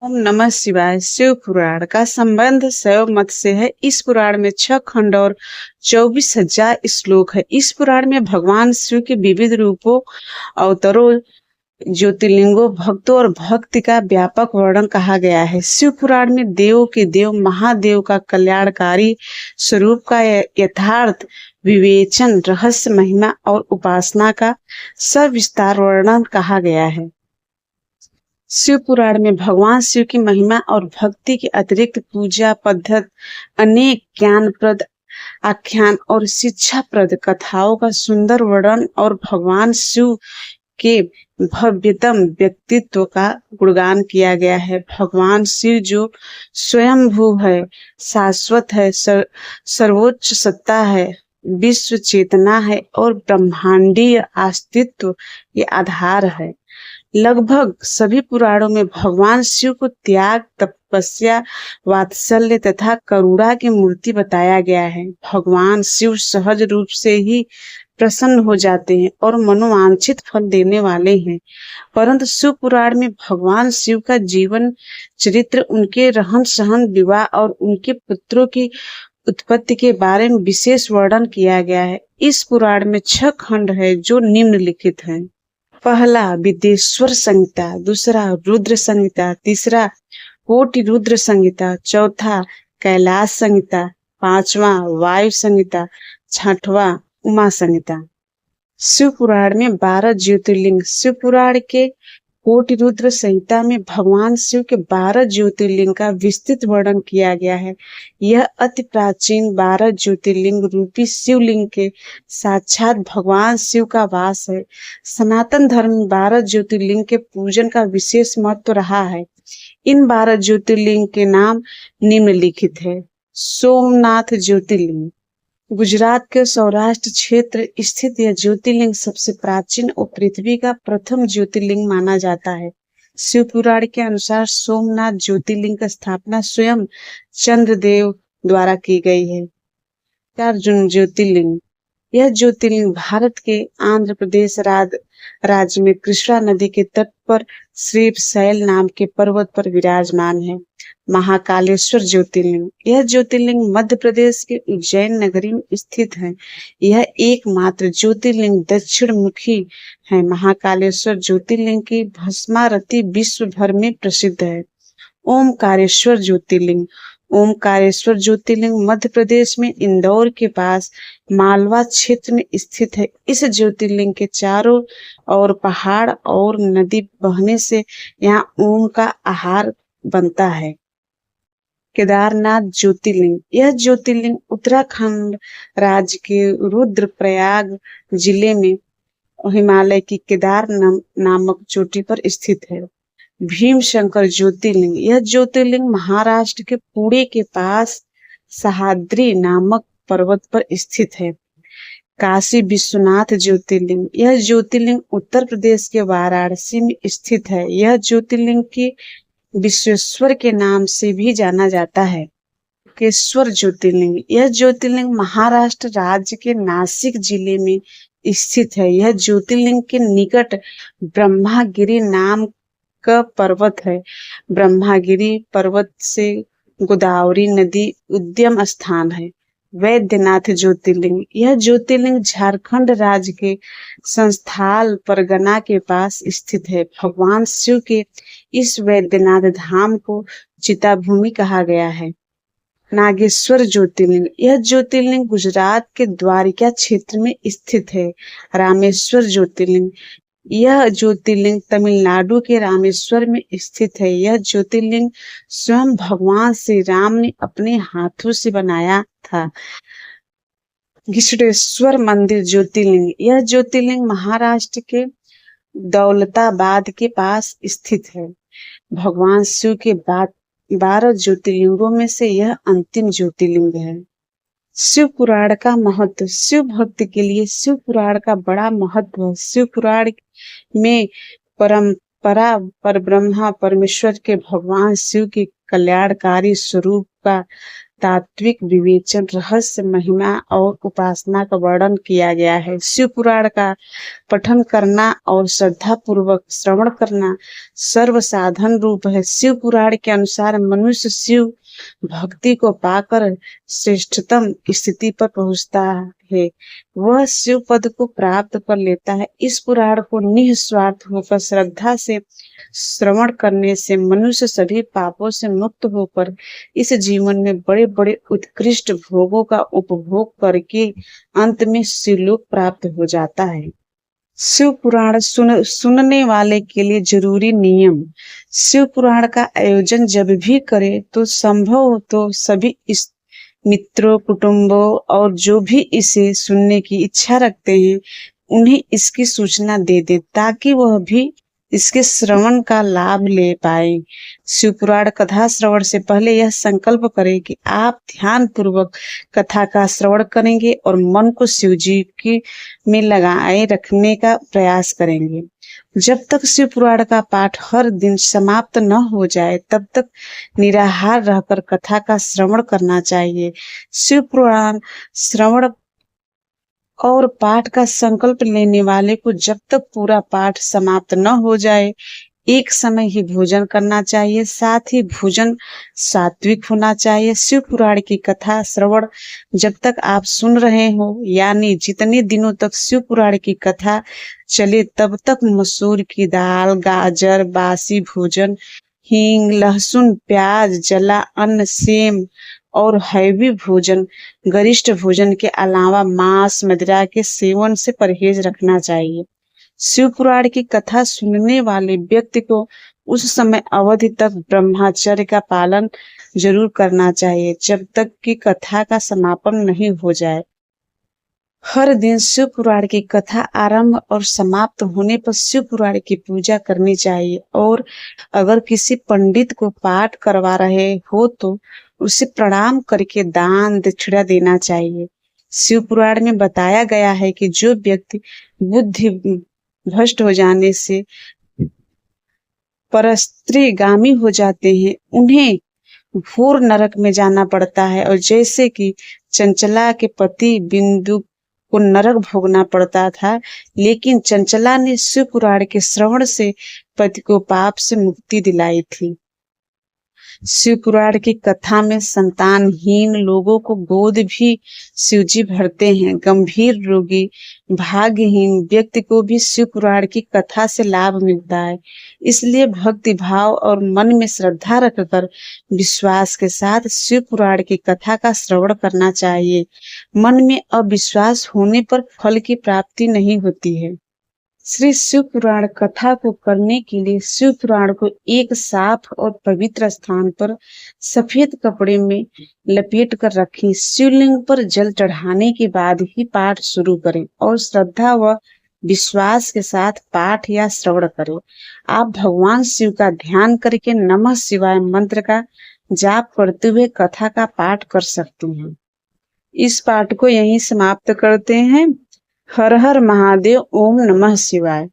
ओम नमः शिवाय। शिव पुराण का संबंध शैव मत से है। इस पुराण में 6 खंड और 24,000 श्लोक है। इस पुराण में भगवान शिव के विविध रूपों, अवतारों, ज्योतिर्लिंगों, भक्तों और भक्ति का व्यापक वर्णन कहा गया है। शिव पुराण में देवों के देव महादेव का कल्याणकारी स्वरूप का यथार्थ विवेचन, रहस्य, महिमा और उपासना का सविस्तार वर्णन कहा गया है। शिव पुराण में भगवान शिव की महिमा और भक्ति के अतिरिक्त पूजा पद्धति, अनेक ज्ञानप्रद आख्यान और शिक्षाप्रद कथाओं का सुंदर वर्णन और भगवान शिव के भव्यतम व्यक्तित्व का गुणगान किया गया है। भगवान शिव जो स्वयंभू है, शाश्वत है, सर्वोच्च सत्ता है, विश्व चेतना है और ब्रह्मांडीय अस्तित्व के आधार है। लगभग सभी पुराणों में भगवान शिव को त्याग, तपस्या, वात्सल्य तथा करुणा की मूर्ति बताया गया है। भगवान शिव सहज रूप से ही प्रसन्न हो जाते हैं और मनोवांछित फल देने वाले हैं। परंतु शिव पुराण में भगवान शिव का जीवन चरित्र, उनके रहन सहन, विवाह और उनके पुत्रों की उत्पत्ति के बारे में विशेष वर्णन किया गया है। इस पुराण में 6 खंड है जो निम्नलिखित हैं। पहला विदेश्वर संहिता, दूसरा रुद्र संहिता, तीसरा कोटि रुद्र संहिता, चौथा कैलाश संहिता, पांचवा वायु संहिता, छठवां उमा संहिता। शिव पुराण में 12 ज्योतिर्लिंग। शिव पुराण के कोटि रुद्र संहिता में भगवान शिव के 12 ज्योतिर्लिंग का विस्तृत वर्णन किया गया है। यह अति प्राचीन 12 ज्योतिर्लिंग रूपी शिवलिंग के साक्षात भगवान शिव का वास है। सनातन धर्म में 12 ज्योतिर्लिंग के पूजन का विशेष महत्व रहा है। इन 12 ज्योतिर्लिंग के नाम निम्नलिखित है। सोमनाथ ज्योतिर्लिंग, गुजरात के सौराष्ट्र क्षेत्र स्थित यह ज्योतिर्लिंग सबसे प्राचीन और पृथ्वी का प्रथम ज्योतिर्लिंग माना जाता है। शिव पुराण के अनुसार सोमनाथ ज्योतिर्लिंग की स्थापना स्वयं चंद्रदेव द्वारा की गई है। अर्जुन ज्योतिर्लिंग, यह ज्योतिर्लिंग भारत के आंध्र प्रदेश राज्य में कृष्णा नदी के तट पर श्रीशैल नाम के पर्वत पर विराजमान है। महाकालेश्वर ज्योतिर्लिंग, यह ज्योतिर्लिंग मध्य प्रदेश के उज्जैन नगरी में स्थित है। यह एकमात्र ज्योतिर्लिंग दक्षिण मुखी है। महाकालेश्वर ज्योतिर्लिंग की भस्मारती विश्व भर में प्रसिद्ध है। ओमकारेश्वर ज्योतिर्लिंग, ओमकारेश्वर ज्योतिर्लिंग मध्य प्रदेश में इंदौर के पास मालवा क्षेत्र में स्थित है। इस ज्योतिर्लिंग के चारों ओर पहाड़ और नदी बहने से यहाँ ओम का आहार बनता है। केदारनाथ ज्योतिर्लिंग, यह ज्योतिर्लिंग उत्तराखंड राज्य के रुद्रप्रयाग जिले में हिमालय की केदार नामक चोटी पर स्थित है। भीमशंकर ज्योतिर्लिंग, यह ज्योतिर्लिंग महाराष्ट्र के पुणे के पास सह्याद्री नामक पर्वत पर स्थित है। काशी विश्वनाथ ज्योतिर्लिंग, यह ज्योतिर्लिंग उत्तर प्रदेश के वाराणसी में स्थित है। यह ज्योतिर्लिंग की विश्वेश्वर के नाम से भी जाना जाता है। केश्वर ज्योतिर्लिंग, यह ज्योतिर्लिंग महाराष्ट्र राज्य के नासिक जिले में स्थित है। यह ज्योतिर्लिंग के निकट ब्रह्मागिरी नाम का पर्वत है। ब्रह्मागिरी पर्वत से गोदावरी नदी उद्गम स्थान है। वैद्यनाथ ज्योतिर्लिंग, यह ज्योतिर्लिंग झारखंड राज्य के संस्थाल परगना के पास स्थित है। भगवान शिव के इस वैद्यनाथ धाम को चिताभूमि कहा गया है। नागेश्वर ज्योतिर्लिंग, यह ज्योतिर्लिंग गुजरात के द्वारिका क्षेत्र में स्थित है। रामेश्वर ज्योतिर्लिंग, यह ज्योतिर्लिंग तमिलनाडु के रामेश्वर में स्थित है। यह ज्योतिर्लिंग स्वयं भगवान श्री राम ने अपने हाथों से बनाया था। घृष्णेश्वर मंदिर ज्योतिर्लिंग, यह ज्योतिर्लिंग महाराष्ट्र के दौलताबाद के पास स्थित है। भगवान शिव के बाद 12 ज्योतिर्लिंगों में से यह अंतिम ज्योतिर्लिंग है। शिव पुराण का महत्व, शिव भक्त के लिए शिव पुराण का बड़ा महत्व है। शिव पुराण में परंपरा पर ब्रह्मा परमेश्वर के भगवान शिव के कल्याणकारी स्वरूप का तात्विक विवेचन, रहस्य, महिमा और उपासना का वर्णन किया गया है। शिव पुराण का पठन करना और श्रद्धा पूर्वक श्रवण करना सर्व साधन रूप है। शिव पुराण के अनुसार मनुष्य शिव भक्ति को पाकर श्रेष्ठतम स्थिति पर पहुंचता है, वह शिव पद को प्राप्त कर लेता है। इस पुराण को निस्वार्थ होकर श्रद्धा से श्रवण करने से मनुष्य सभी पापों से मुक्त होकर इस जीवन में बड़े बड़े उत्कृष्ट भोगों का उपभोग करके अंत में शिवलोक प्राप्त हो जाता है। शिव पुराण सुनने वाले के लिए जरूरी नियम। शिव पुराण का आयोजन जब भी करे तो संभव हो तो सभी इस मित्रों, कुटुंबों और जो भी इसे सुनने की इच्छा रखते हैं उन्हें इसकी सूचना दे दे ताकि वह भी इसके श्रवण का लाभ ले पाए। शिव पुराण कथा श्रवण से पहले यह संकल्प करें कि आप ध्यान पूर्वक कथा का श्रवण करेंगे और मन को शिव जी की में लगाए रखने का प्रयास करेंगे। जब तक शिव पुराण का पाठ हर दिन समाप्त न हो जाए तब तक निराहार रहकर कथा का श्रवण करना चाहिए। शिव पुराण श्रवण और पाठ का संकल्प लेने वाले को जब तक पूरा पाठ समाप्त न हो जाए एक समय ही भोजन करना चाहिए। साथ ही भोजन सात्विक होना चाहिए। शिव पुराण की कथा श्रवण जब तक आप सुन रहे हो यानी जितने दिनों तक शिव पुराण की कथा चले तब तक मसूर की दाल, गाजर, बासी भोजन, हींग, लहसुन, प्याज, जला अन्न, सेम और हैवी भोजन, गरिष्ठ भोजन के अलावा मांस, मदिरा के सेवन से परहेज रखना चाहिए। शिव पुराण की कथा सुनने वाले व्यक्ति को उस समय अवधि तक ब्रह्मचर्य का पालन जरूर करना चाहिए जब तक कि कथा का समापन नहीं हो जाए। हर दिन शिव पुराण की कथा आरंभ और समाप्त होने पर शिव पुराण की पूजा करनी चाहिए और अगर किसी पंडित को पाठ करवा रहे हो तो उसे प्रणाम करके दान दक्षिणा देना चाहिए। शिव पुराण में बताया गया है कि जो व्यक्ति बुद्धि भ्रष्ट हो जाने से परस्त्रीगामी हो जाते हैं उन्हें घोर नरक में जाना पड़ता है और जैसे कि चंचला के पति बिंदु को नरक भोगना पड़ता था, लेकिन चंचला ने शिव पुराण के श्रवण से पति को पाप से मुक्ति दिलाई थी। शिव पुराण की कथा में संतानहीन लोगों को गोद भी शिवजी भरते हैं। गंभीर रोगी, भाग्यहीन व्यक्ति को भी शिव पुराण की कथा से लाभ मिलता है। इसलिए भक्ति भाव और मन में श्रद्धा रखकर विश्वास के साथ शिव पुराण की कथा का श्रवण करना चाहिए। मन में अविश्वास होने पर फल की प्राप्ति नहीं होती है। श्री शिव पुराण कथा को करने के लिए शिव पुराण को एक साफ और पवित्र स्थान पर सफेद कपड़े में लपेट कर रखें। शिवलिंग पर जल चढ़ाने के बाद ही पाठ शुरू करें और श्रद्धा व विश्वास के साथ पाठ या श्रवण करें। आप भगवान शिव का ध्यान करके नमः शिवाय मंत्र का जाप करते हुए कथा का पाठ कर सकते हैं। इस पाठ को यहीं समाप्त करते हैं। हर हर महादेव, ओम नमः शिवाय।